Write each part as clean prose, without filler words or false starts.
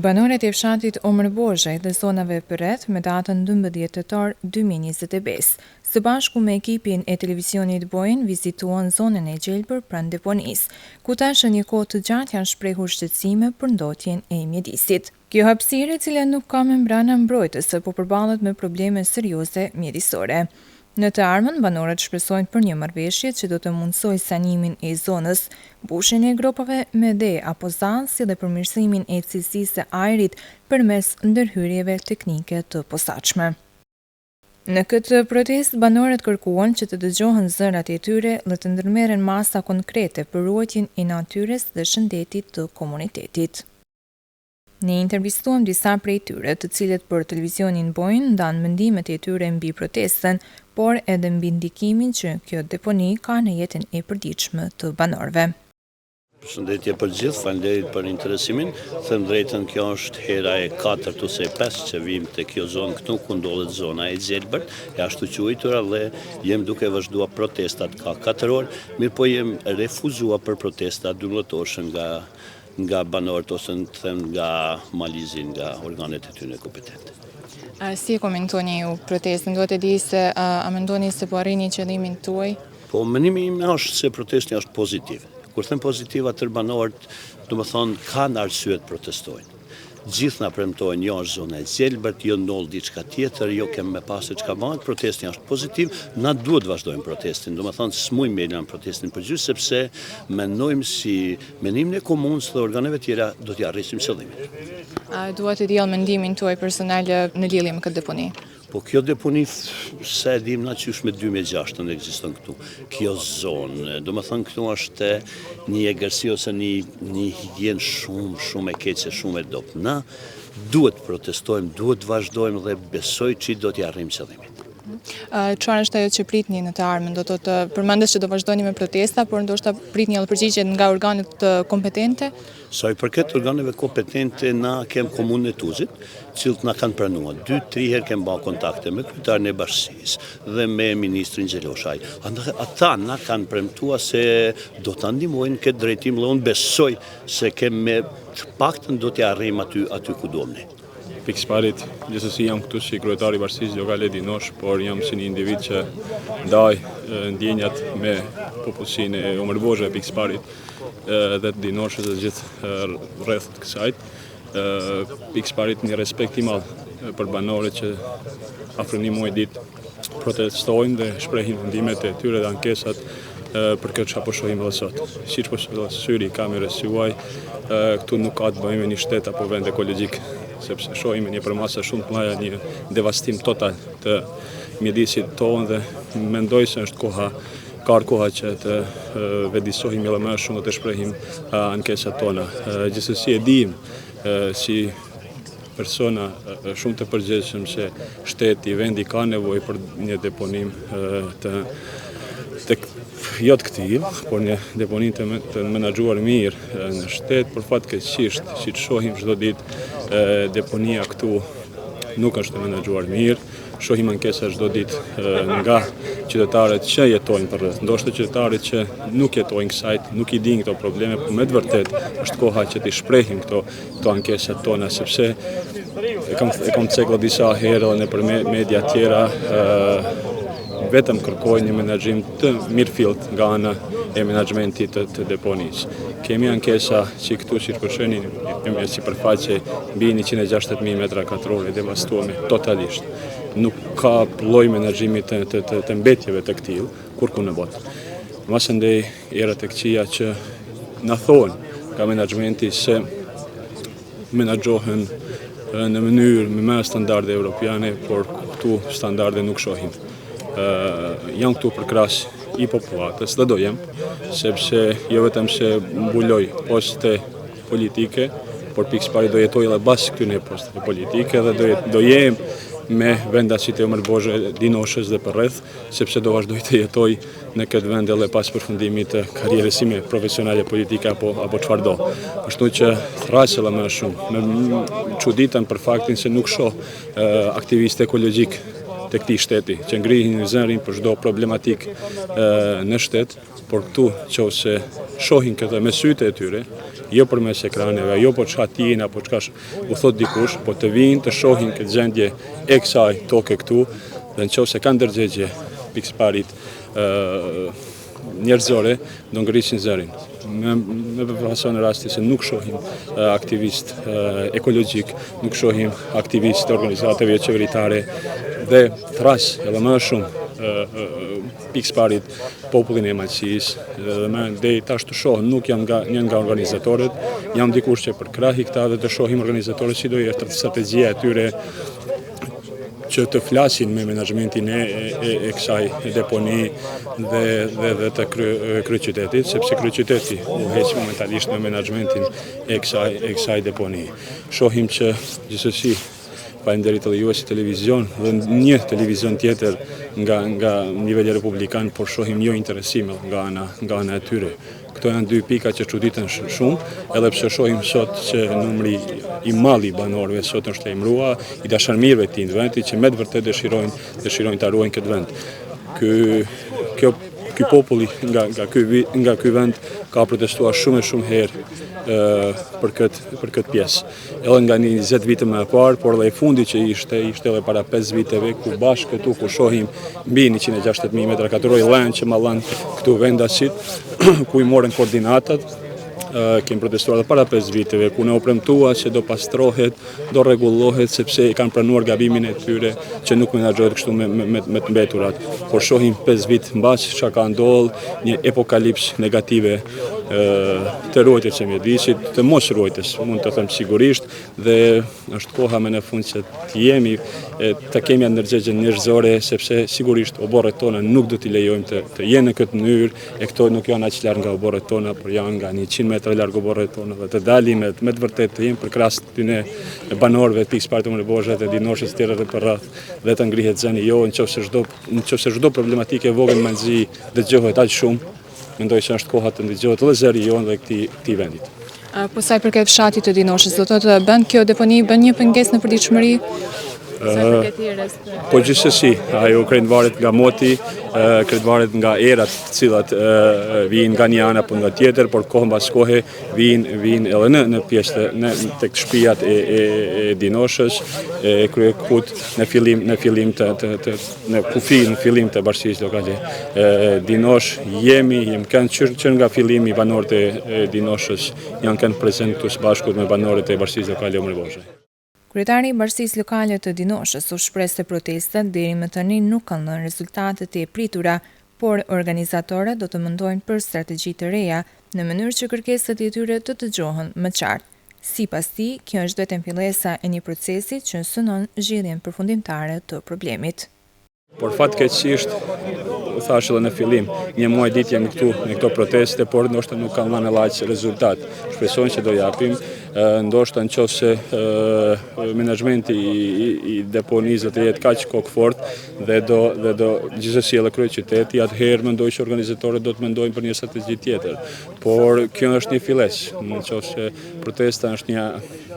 Banorët e fshatit Omër Bozhaj dhe zonave përreth me datën 12 tetor 2025, së bashku me ekipin e televizionit Bojën vizituan zonën e Gjelbër pranë deponisë, ku tashmë një kohë të gjatë janë shprehur shqetësime për ndotjen e mjedisit. Kjo hapësirë, e cila nuk ka membrana mbrojtëse, po përballet me probleme serioze mjedisore. Në të ardhmen, banorët shpresojnë për një marrëveshje që do të mundsojë sanimin e zonës, mbushjen e gropave me dhe apo zan, si dhe përmirësimin e cilësisë së ajrit përmes ndërhyrjeve teknike të posaçme. Në këtë protestë, banorët kërkuan që të dëgjohen zërat e tyre dhe të ndërmerren masa konkrete për ruajtjen e natyrës dhe shëndetit të komunitetit. Ne intervistuam disa prej tyre, të cilët për televizionin Bojën ndanë mendimet e tyre mbi protestën, por edhe mbi ndikimin që kjo deponi ka në jetën e përditshme të banorëve. Përshëndetje për gjithë, faleminderit për interesimin. Them drejtën, kjo është hera e 4 ose e 5 që vim te kjo zonë këtu ku ndodhet zona e Gjelbërt, e ashtu quajtura, dhe jem duke vazhduar protestat ka 4 orë, mirë po jem refuzuar për protestat dullëtorshë nga banorët ose të them nga Malizin, nga organet e tyre kompetente. Si e komentoni ju protestën? Duhet e di se a mendoni se po arrini qëllimin tuaj? Po menimi im është se protesti është pozitiv. Kur them pozitiv, atër banorët, domethënë, kanë arsye të protestojnë. Gjithë na premtojnë, jo është zona e Gjelbërt, jo ndodh diçka tjetër, jo kemë me pasë çka bëhet, protesti është pozitiv, na duhet vazhdojmë protestin. Domethënë, s'mujmë me lënë protestin përgjithë, sepse mendojmë si menimin e komunës dhe organeve tjera do t'i arrisim qëllimin. A duhet të diell mendimin tuaj personal në lidhje me këtë deponi? Po kjo deponi, se dim na qysh me 2006 në ekziston këtu. Kjo zonë, do më thënë këtu është një egërsi ose një higienë shumë e keqe, shumë e dopë. Na duhet protestojmë, duhet vazhdojmë dhe besoj që do t'i arrijmë qëllimin. Çfarë është ajo që pritni në të ardhmen? Do të përmendesh që do vazhdoni me protesta, por ndoshta pritni edhe përgjigje nga organet kompetente? Sa i përket organeve kompetente, na kem komunën e Tuzit, cilët na kanë pranuar. 2-3 herë kem bërë kontakte me kryetarin e bashkisë dhe me ministrin Gjeloshaj. Ata na kanë premtuar se do ta ndihmojnë këtë drejtim, dhe unë besoj se kem me të paktën do t'i arrijmë aty ku duam ne. Pikësparit, gjithsesi jam këtu si kryetari i bashkisë lokale Dinosh, por jam si një individ që ndaj ndjenjat me popullsinë e Omër Bozhaj pikësparit dhe të Dinoshës dhe gjithë rreth të kësaj. Pikësparit një respekt i madh për banorët që afër një muaj ditë protestojnë dhe shprehin mendimet e tyre dhe ankesat për këtë çfarë po shohim edhe sot. Siç po syri i kamerës juaj, këtu nuk ka të bëjmë me një shtet apo vend ekologjik, sepse shohim një përmasa shumë të mëdha, një devastim total të mjedisit tonë dhe mendoj se është koha që të vedisohim edhe më shumë dhe të shprehim ankesat tona. Gjithsesi e dim si persona shumë të përgjegjshëm se shteti, vendi ka nevojë për një deponim jo të këtij, por një deponim të menaxhuar mirë në shtet, por fatkeqësisht, siç shohim çdo ditë, deponia këtu nuk është e menaxhuar mirë. Shohim ankesa çdo ditë nga qytetarët që jetojnë përreth. Ndoshta qytetarët që nuk jetojnë kësaj, nuk i dinë këto probleme, por me të vërtetë është koha që t'i shprehim këto ankesat tona, sepse e kam ceklo disa herë edhe nëpër media tjera, vetëm kërkojnë një menaxhim të mirëfillt nga ana e menaxhmentit të deponisë. Kemi ankesa që këtu, siç po shihni, kemi sipërfaqe mbi 160.000 metra katror devastuar totalisht. Nuk ka lloj menaxhimi të mbetjeve të këtij kurku në botë. Masandej era tek qia që na thonë nga menaxhmenti se menaxhohen në mënyrë me standarde europiane, por këtu standarde nuk shohim. Jam këtu për krahas i popullatës dhe do jem, sepse jo vetëm se mbuloj poste politike, por pikësisht do jetoj edhe bas këtyre posteve politike dhe do jem me vendasit e Omër Bozhaj, Dinoshës dhe përreth, sepse do vazhdoj të jetoj në këtë vend edhe pas përfundimit të karrierës time profesionale politike apo çfarëdo. Ashtu që thrasë edhe më shumë, me çuditën për faktin se nuk shoh aktivistë ekologjik të këtij shteti, që ngrihin zërin për çdo problematik në shtet, por këtu nëse shohin këtë me sytë e tyre, jo përmes ekraneve, jo po çka tin apo çka u thot dikush, po të vinë të shohin këtë gjendje e kësaj toke këtu, dhe nëse kanë ndërgjegje pikësparit njerëzore, do ngrisin zërin. Me përfason në rasti se nuk shohim aktivist ekologjik, nuk shohim aktivist organizatave qeveritare dhe thras edhe më shumë pikësparit popullin e Malësisë, dhe tash të shohim, nuk jam një nga organizatorët, jam dikush që për krah i këta dhe të shohim organizatorët si do jetë strategjia e tyre që të flasin me menaxhmentin e kësaj deponi dhe të kryeqytetit, sepse kryeqyteti u heq momentalisht me menaxhmentin e kësaj deponi. Shohim që gjithsesi faleminderit edhe juve si televizion dhe një televizion tjetër nga niveli republikan, por shohim jo interesim nga ana e tyre. Këto janë dy pika që çuditën shumë, edhe pse shohim sot që numri i madh i banorëve sot është lajmërua, i dashamirëve të këtij vendi që me të vërtetë dëshirojnë ta ruajnë këtë vend. Ky populli nga ky vend ka protestuar shumë herë për këtë pjesë. Edhe nga 20 vite më parë, por edhe i fundi që ishte edhe para 5 viteve, ku bashkë këtu ku shohim mbi 160.000 metra katror lënë që mallan këtu vendasit, ku i morën koordinatat. Kemi protestuar edhe para 5 viteve, ku ne u premtua se do pastrohet, do rregullohet, sepse i kanë pranuar gabimin e tyre që nuk menaxhohet kështu me të mbeturat. Por shohim 5 vit mbas çka ka ndodhur, një apokalips negative të ruajtjes së mjedisit, të mos ruajtjes, mund të them sigurisht, dhe është koha me në fund që të kemi ndërgjegje njerëzore, sepse sigurisht oborret tona nuk do t'i lejojmë të jenë në këtë mënyrë, e këto nuk janë aq larg nga oborret tona, por janë nga 100 metra larg oborret tona, dhe të dalim me të vërtetë të jemi përkrahas këtyre banorëve të pikësparit të Omërbozhës dhe dinoshës tjera për rreth, dhe të ngrihet zëni jo nëse çdo problematikë e vogël Malëzi dëgjohet aq shumë. Mendoj se është koha të ndëgjohet edhe zëri jonë dhe këtij vendit. Po sa i përket fshatit të Dinoshës, do të bën kjo deponi një pengesë në përditshmëri? Po gjithsesi, ajo krejtëvaret nga moti, krejtëvaret nga erat të cilat vijnë nga një anë apo nga tjetër, por kohë mbas kohe vijnë edhe në pjesë tek shtëpiat e Dinoshës, e kryekut në fillim në kufi në fillim të bashkisë lokale Dinosh. Jemi kanë që nga fillimi banorët e Dinoshës janë kanë prezent këtu së bashku me banorët e bashkisë lokale Omërbozhë. Kryetari i Bashkisë Lokale të Dinoshës u shpreh se protestat deri më tani nuk kanë dhënë rezultatet e pritura, por organizatorët do të mendojnë për strategji të reja në mënyrë që kërkesat e tyre të dëgjohen më qartë. Sipas tij, kjo është vetëm fillesa e një procesi që synon zgjidhjen përfundimtare të problemit. Por fatkeqësisht, thash edhe në fillim, një muaj ditë jemi këtu në këto proteste, por ndoshta nuk kanë dhënë aq rezultat. Shpresojmë që do japim, ndoshta nëse menaxhmenti i deponisë të jetë kaq kokfort dhe do gjithsesi edhe kryeqyteti, atëherë mendoj që organizatorët do të mendojnë për një strategji tjetër. Por kjo është një fillesë, nëse protesta është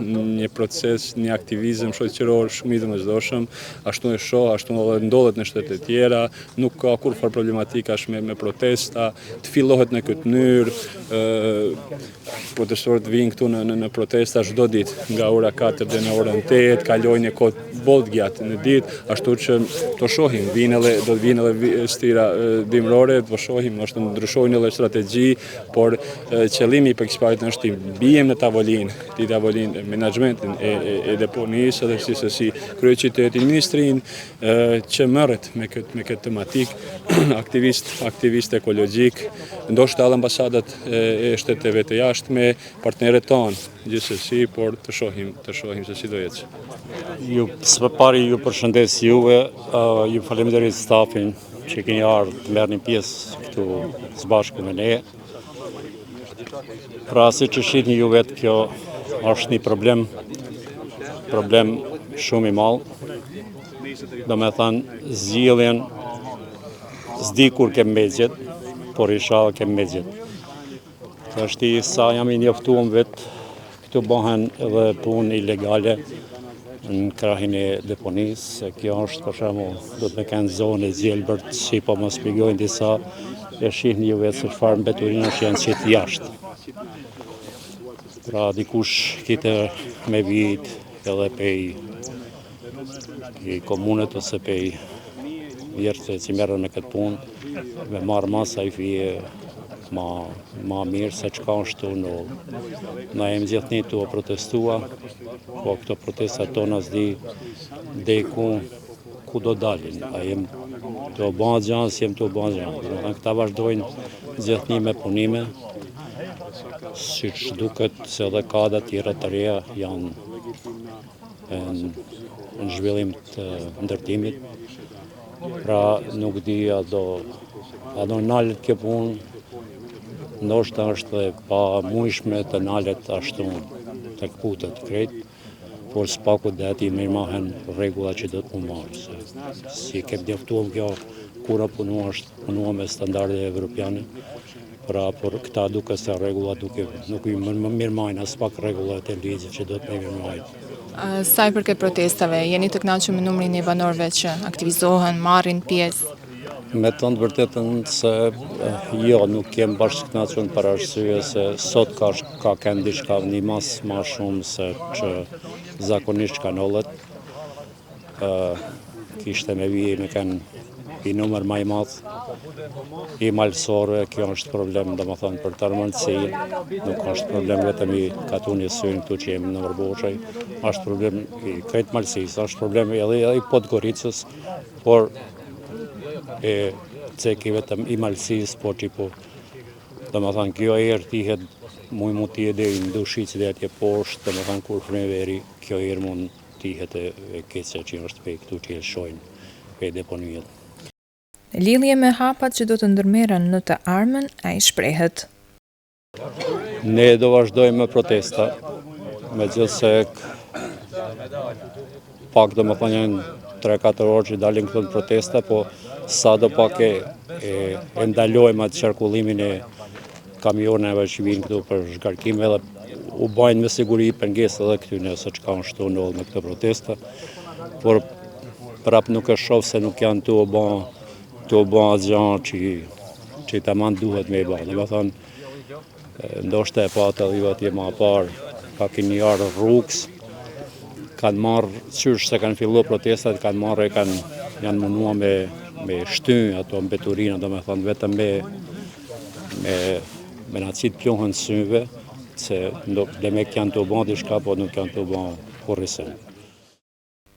një proces, një aktivizëm shoqëror shumë i domosdoshëm, ashtu e shoh, ashtu edhe ndodhet në shtete tjera, nuk ka kurrë problematikash me protesta, të fillohet në këtë mënyrë, protestorët vinë këtu në protesta çdo ditë, nga ora 4 deri në orën 8, kalojnë një kohë bollë gjatë në ditë, ashtu që to shohim, do të vinë edhe stira dimrore, do shohim, është ndryshojnë edhe strategji, por qëllimi i pikësparit është të bijem në tavolinë menaxhmentin e deponisë, edhe si kryeqytetin, ministrinë që merret me këtë tematik, aktivist ekologjik, ndoshta edhe ambasadat e shteteve të jashtme, partnerët tonë, gjithsesi, por të shohim se si do jetë. Së pari ju përshëndes juve, ju faleminderit stafin që keni ardhur të merrni pjesë këtu së bashku me ne. Pra siç e shihni ju vetë, kjo është një problem shumë i madh. Do me thënë, zgjidhjen s'di kur ke mezjet, por inshallah ke mezjet. Është sa jam i njoftuar vetë, këtu bëhen edhe punë ilegale, në krahin e deponisë, se kjo është për shembull do të më kanë zonë e zgjelbërt, si po më shpjegojnë disa, e shihni ju vetë se çfarë mbeturina që janë qitë jashtë. Pra dikush kite me vit edhe pej i komunet ose pej vjerëve që merren me këtë punë, me marrë masa i fije ma mirë se çka është në na jem gjithë një të protestua, po këto protestat tona s'di ku do dalin, a jem të bënë gjanë, si jem të bënë gjanë. Këta vazhdojnë gjithë një me punime, si që duket se edhe kada tjera të reja janë në zhvillim të ndërtimit, pra nuk di a do nalet kjo punë, ndoshta është dhe pa mujshme të nalet ashtu të këputet krejt, por s'paku dhe ati me imahen regula që do të marrë. Si ke djeftuam kjo kura punua me standarde evropiane, pra por këta duke se regula nuk i mirëmajnë as pak regullat e ligjit që do të me mirëmajnë. Sa i përket protestave, jeni të kënaqur me numrin e banorëve që aktivizohen, marrin pjesë? Me të në vërtetën se jo, nuk jem bashkë kënaqur për arsye se sot ka kënë diçka një mas ma shumë se që zakonisht ka nollet. Kishte me vije me kënë i numër ma i madhë, i malsore, kjo është problem, dhe më thonë, për të armëndësi, nuk është problem vetëm i katuni sëjnë këtu që jemi në Vërboshaj, është problem i krejtë malësis, është problem edhe i Podgoricës, por e ceki vetëm i malësis, por që po, dhe më thonë, kjo erë tihet mund t'i edhe i ndushit që dhe atje poshtë, dhe më thonë, kur frime veri, kjo erë mund tihet e keqe që është pe këtu që e shojnë, pe deponijet. Në lidhje me hapat që do të ndërmerren në të ardhmen, ai shprehet. Ne do vazhdojmë me protesta, megjithëse pak do më thonë janë 3-4 orë që dalin këto protesta, po sa do pak e ndalojmë atë qarkullimin e kamioneve që vinë këtu për zhgarkime dhe u bajnë me siguri pengesë edhe këtyne se çka është të ndodhë me këto protesta, por prap nuk e shoh se nuk janë të u bën atë gjanë që tamam duhet me i bën. Dhe më thonë, ndoshta e pata dhe ju atje ma parë, ka keni ardhur rrugës, kanë marrë, qysh se kanë fillu protestat, kanë marrë janë munua me shty ato mbeturina, do me thonë vetëm me na cit plohën syve, se demek janë të bën diçka, po nuk janë të bën kurrëse.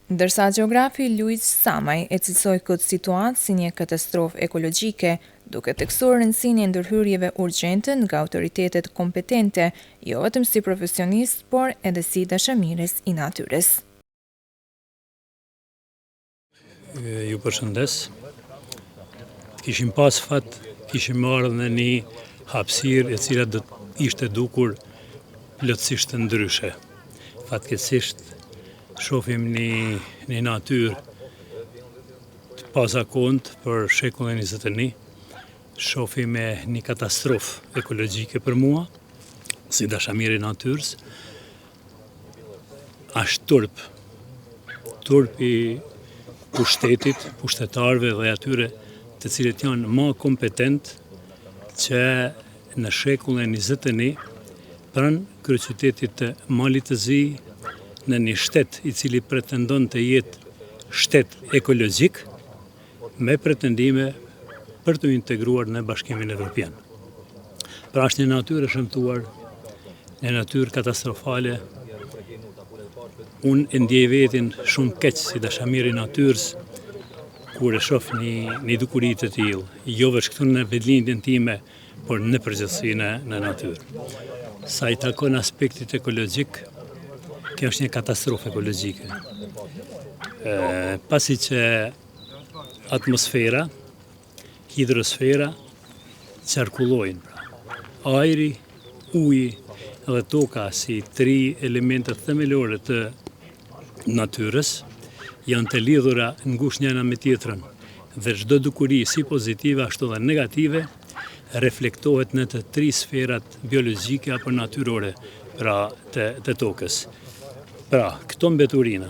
Ndërsa geografi Luiz Samaj e cilësoi këtë situatë si një katastrofë ekologjike, duke theksuar rëndësinë e ndërhyrjeve urgjente nga autoritetet kompetente, jo vetëm si profesionist, por edhe si dashamirës i natyrës. Ju përshëndes. Kishim pas fat, kishim marrë në një hapësirë e cila do ishte dukur plotësisht ndryshe. Fatkeqësisht shohim një natyrë të pasakont për shekullin 21, shohim një katastrofë ekologjike për mua, si dashamir i natyrës, është turp i pushtetit, pushtetarëve dhe atyre të cilët janë më kompetent që në shekullin 21 pranë kryeqytetit të Malit të Zi, në një shtet i cili pretendon të jetë shtet ekologjik me pretendime për të integruar në Bashkimin Evropian. Pra është një natyrë e shëmtuar, një natyrë katastrofale. Unë e ndjej vetin shumë keq si dashamir i natyrës kur e shoh një dukuri të tillë, jo vetëm këtu në vendlindjen time, por në përgjithësi në natyrë. Sa i takon aspektit ekologjik, kjo është një katastrofë ekologjike. Pasi që atmosfera, hidrosfera qarkullojnë. Ajri, uji dhe toka si 3 elementet themelore të natyrës janë të lidhura ngushtë njëra me tjetrën dhe çdo dukuri si pozitive ashtu dhe negative reflektohet në të 3 sferat biologjike apo natyrore pra të tokës. Pra, këto mbeturina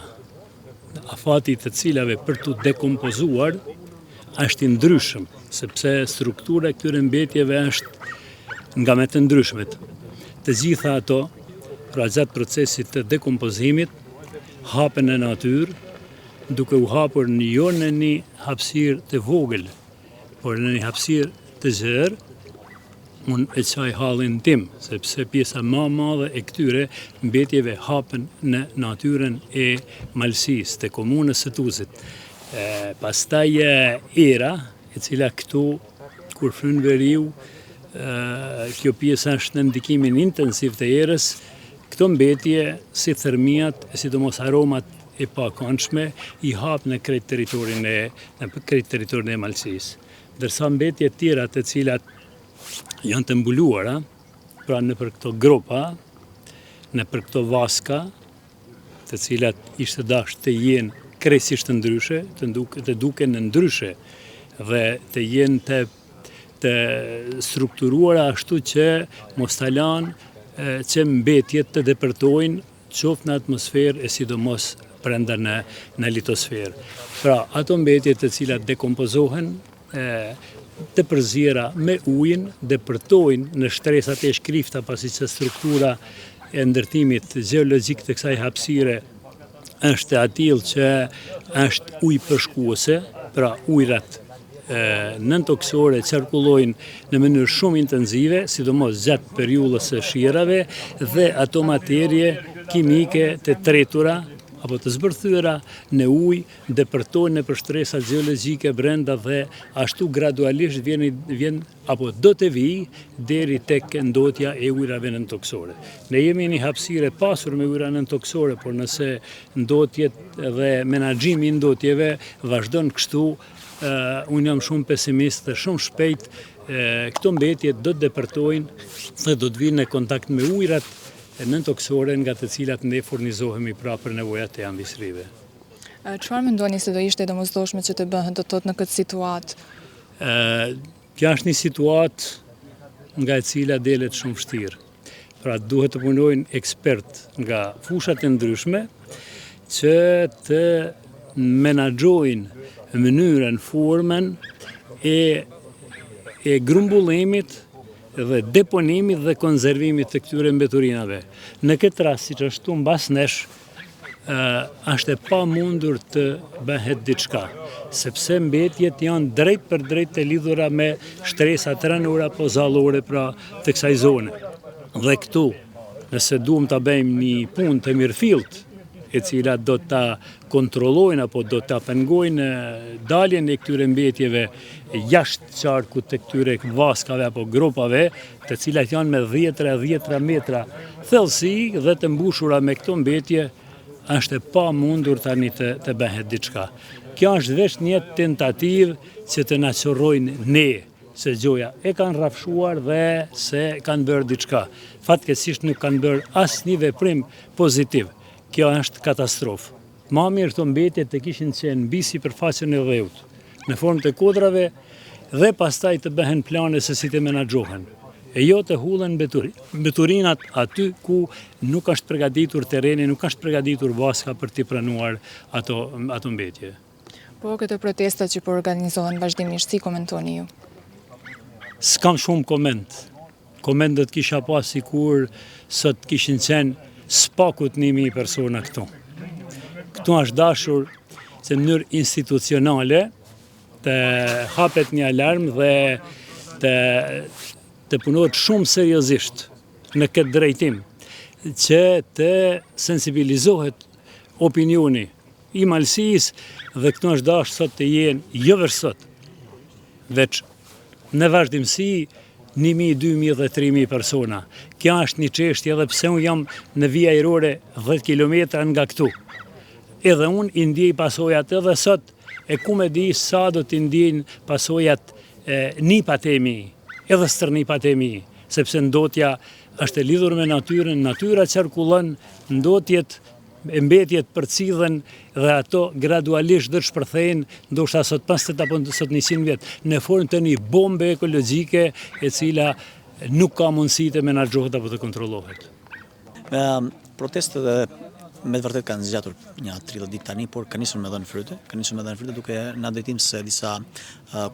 afati të cilave për të dekompozuar është i ndryshëm, sepse struktura e këtyre mbetjeve është nga me të ndryshmet. Të gjitha ato, pra gjatë procesit të dekompozimit, hapen në natyrë, duke u hapur jo në një hapësirë të vogël, por në një hapësirë të zërë, unë e qaj halin tim, sepse pjesa ma madhe e këtyre mbetjeve hapen në natyrën e Malësisë, të komunës së Tuzit. Pastaj era, e cila këtu, kur frynë veriu, kjo pjesa është në ndikimin intensiv të erës, këto mbetje, si thërmiat, sidomos aromat e pakëndshme, i hap në krejt territorin e Malësisë. Dërsa mbetje tjera të cilat janë të mbuluara, pra në për këto gropa, në për këto vaska, të cilat ishte dash të jenë krejtësisht të ndryshe, të duken në ndryshe, dhe të jenë të strukturuara ashtu që mos ta lanë që mbetjet të depërtojnë qoftë në atmosferë e sidomos brenda në litosferë. Pra, ato mbetjet të cilat dekompozohen, të përzira me ujin, depërtojnë në shtresat e shkrifta, pasi që struktura e ndërtimit geologjik të kësaj hapësire është atill që është ujë përshkuese, pra ujrat nëntoksore qarkullojnë në mënyrë shumë intenzive, sidomos gjatë periullës së shirave, dhe ato materje kimike të tretura apo të zbërthyera në ujë depërtojnë në shtresa geologjike brenda dhe ashtu gradualisht vjen apo do të vijë deri tek ndotja e ujrave nëntoksore. Ne jemi një hapësirë pasur me ujra nëntoksore, por nëse ndotjet dhe menaxhimi i ndotjeve vazhdon kështu, unë jam shumë pesimist dhe shumë shpejt këto mbetje do të depërtojnë dhe do të vinë në kontakt me ujrat nëntoksore nga të cilat ne furnizohemi pra për nevojat e ambisrive. Çfarë mendoni se do ishte domosdoshme që të bëhet do tot në këtë situatë? Kjo është një situatë nga e cila delet shumë vështirë. Pra duhet të punojnë ekspert nga fushat e ndryshme që të menaxhojnë mënyrën, formën e grumbullimit dhe deponimit dhe konzervimit të këtyre mbeturinave. Në këtë rast, siç ashtu mbas nesh, është e pamundur të bëhet diçka, sepse mbetjet janë drejt për drejt të lidhura me shtresat rënore apo zallore pra të kësaj zone. Dhe këtu, nëse duam ta bëjmë një punë të mirëfillt, e cila do ta kontrollojnë apo do ta pengojnë daljen e këtyre mbetjeve jashtë qarkut të këtyre vaskave apo gropave, të cilat janë me 10 metra thellësi dhe të mbushura me këto mbetje, është e pamundur tani të bëhet diçka. Kjo është vetëm një tentativë që të na çorrojnë ne, se gjoja e kanë rrafshuar dhe se kanë bërë diçka. Fatkeqësisht nuk kanë bërë asnjë veprim pozitiv. Kjo është katastrofë. Ma mirë këto mbetje të kishin qenë mbi sipërfaqen e dheut, në formë të kodrave dhe pastaj të bëhen plane se si të menaxhohen. E jo të hullen mbeturinat aty ku nuk është përgatitur terreni, nuk është përgatitur vaska për t'i pranuar ato mbetje. Po këto protesta që po organizohen vazhdimisht, si komentoni ju? S'kam shumë koment. Komentet kisha pas sikur sot kishin qenë spakut 1000 persona këtu. Këtu është dashur që në mënyrë institucionale të hapet një alarm dhe të punohet shumë seriozisht në këtë drejtim, që të sensibilizohet opinioni i Malësisë dhe këtu është dashur sot të jenë jo vetëm sot, veç në vazhdimsi 1000, 2000 dhe 3000 persona. Kjo është një çështje edhe pse unë jam në vijë ajrore 10 kilometra nga këtu. Edhe unë i ndjej pasojat edhe sot, e ku me di sa do t'i ndjejnë pasojat nipat e mi, edhe stërnipat e mi, sepse ndotja është e lidhur me natyrën, natyra qarkullon, ndotjet mbetjet përcidhen dhe ato gradualisht do të shpërthejnë, ndoshta sot 50 apo sot 100 vjet, në formë të një bombe ekologjike e cila nuk ka mundësi të menaxhohet apo të kontrollohet. Protestet me të vërtet kanë zgjatur një 30 ditë tani, por ka nisur me dhënë fryte, duke na drejtim se disa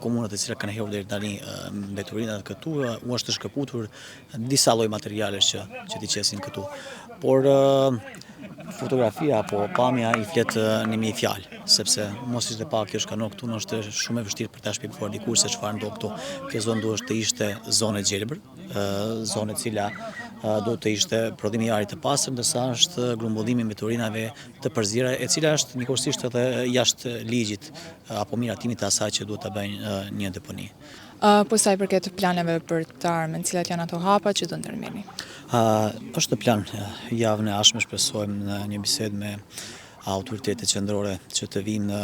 komunat e cilat kanë hedhur deri tani mbeturinat këtu, u është shkëputur disa lloj materialesh që t'i qesin këtu. Por fotografia apo pamja i flet në mijë fjalë, sepse mos ishte pa kjo shkano këtu, në është shumë e vështirë për ta shpjeguar dikush se çfarë ndodh këtu. Kjo zonë duhet të ishte zonë e gjelbër, zonë e cila do të ishte prodhimi i arit të pastër, ndërsa është grumbullimi me mbeturinave të përzierë, e cila është njëkohësisht edhe jashtë ligjit apo miratimit të asaj që duhet ta bëjnë një deponi. Po sa i përket planeve për të ardhmen, cilat janë ato hapa që do ndërmerrni? Është në plan javën e ardhshme, shpresojmë në një bisedë me autoritetet qendrore që të vinë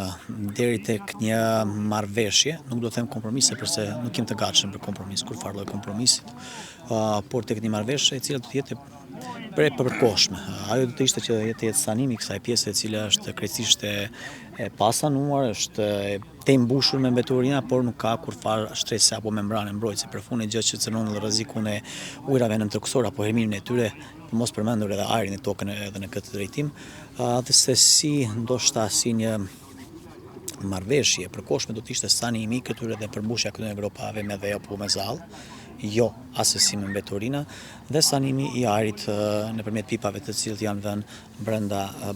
deri tek një marrëveshje, nuk do të them kompromis sepse nuk jam të gatshëm për kompromis, kur farë lloj kompromisit, por tek një marrëveshje e cila do të jetë e përkohshme. Ajo do të ishte që të jetë sanimi i kësaj pjese e cila është krejtësisht e pasanuar, është të mbushur me mbeturina, por nuk ka kurfar shtrese apo membrane mbrojtëse përfuni, gjë që cënon rrezikun e ujrave nëntokësor apo hermimin e tyre, për mos përmendur edhe ajrin e tokën edhe në këtë drejtim, dhe se ndoshta si një marrëveshje e përkohshme do të ishte sanimi i këtyre dhe përmbushja këtyre gropave me dheu apo me zall, jo asesi me mbeturina, dhe sanimi i ajrit nëpërmjet pipave të cilët janë vënë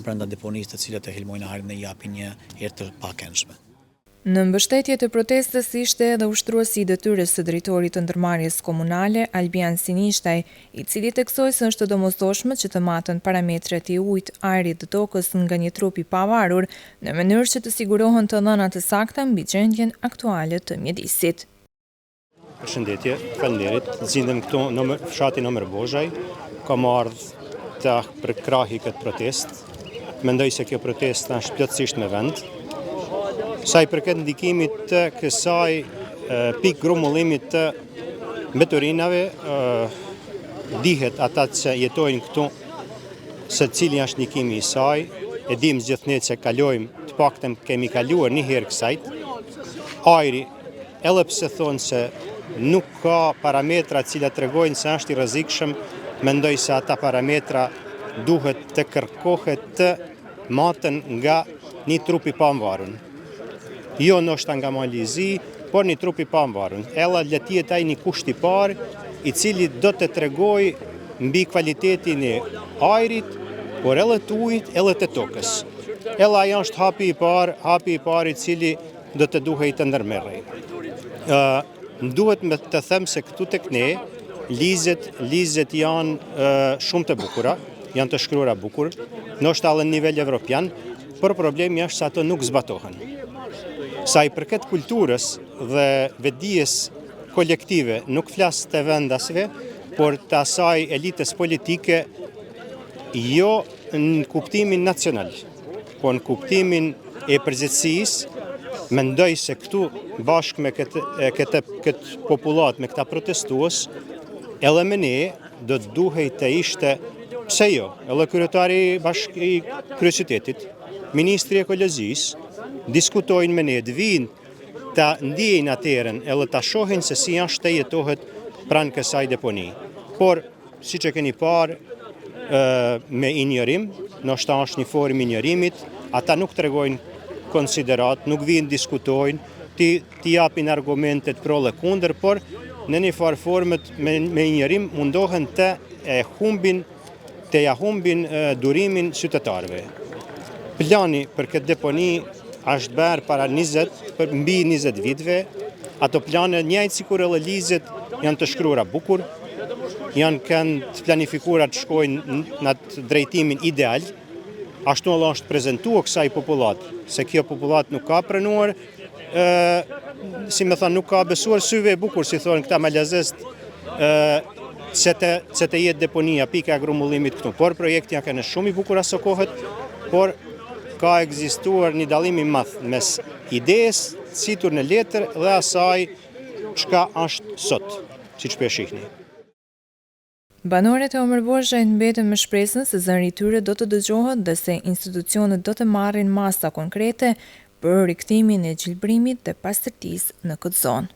brenda deponisë, të cilët e helmojnë ajrin dhe japin një erë të pakëndshme. Në mbështetje të protestës ishte edhe ushtruesi i detyrës së drejtorit të ndërmarrjes komunale, Albian Sinishtaj, i cili theksoi se është domosdoshme që të maten parametrat e ujit, ajrit dhe tokës nga një trup i pavarur, në mënyrë që të sigurohen të dhënat të sakta mbi gjendjen aktuale të mjedisit. Përshëndetje, faleminderit. Zindem këtu në fshati nëmër Bozhaj, kam ardhur të përkrahi këtë protest. Mendoj se kjo protest është plotësisht me vend. Sa i përket ndikimit të kësaj pikë grumbullimit të mbeturinave, dihet ata që jetojnë këtu se cili është ndikimi i saj, e dim gjithë që kalojmë, të paktën kemi kaluar një herë kësajt. Ajri, edhe pse thonë se nuk ka parametra cilat tregojnë se është i rrezikshëm, mendoj se ata parametra duhet të kërkohet të maten nga një trup i pamvarur. Jo ndoshta nga Malizi, por një trup i pamvarur. Ella le të jetë ai një kusht i parë i cili do të tregojë mbi cilëtetin e ajrit, por edhe të ujit, edhe të tokës. Ella ajo është hapi i parë i cili do të duhej të ndërmerrej. Duhet me të them se këtu tek ne lizet janë shumë të bukura, janë të shkruara bukur, ndoshta edhe në nivel evropian, por problemi është se ato nuk zbatohen. Sa i përket kulturës dhe vetdijes kolektive, nuk flas të vendasve, por të asaj elitës politike, jo në kuptimin nacional, por në kuptimin e përgjithësisë, mendoj se këtu bashkë me këtë popullat, me këta protestues, edhe me ne do të duhej të ishte, pse jo, edhe kryetari i kryeqytetit, ministri i ekologjisë, diskutojnë me ne, të vinë të ndjejnë atëherën edhe të shohin se si janë të jetohet pranë kësaj deponi. Por, si që keni parë, me injorim, ndoshta është një formë injorimit, ata nuk tregojnë konsiderat, nuk vinë diskutojnë, ti japin argumentet pro dhe kundër, por në një farë format me injorim mundohen të ja humbin durimin qytetarëve. Plani për këtë deponi është bërë para mbi 20 viteve, ato plane njëjtë sikur edhe lizet janë të shkruara bukur, kanë të planifikuara të shkojnë në atë drejtimin ideal, ashtu edhe është prezantuar kësaj popullat, se kjo popullat nuk ka pranuar, si më thënë, nuk ka besuar syve e bukur, si thonë këta malazest, që të jetë deponia, pika e grumbullimit këtu. Por projekti janë kanë shumë i bukur aso kohët, por ka ekzistuar një dallim i madh mes idesë citur në letër dhe asaj çka është sot, siç po e shihni. Banorët e Omër Bozhajt mbeten me shpresën se zëri i tyre do të dëgjohet dhe se institucionet do të marrin masa konkrete për rikthimin e gjelbrimit dhe pastërtisë në këtë zonë.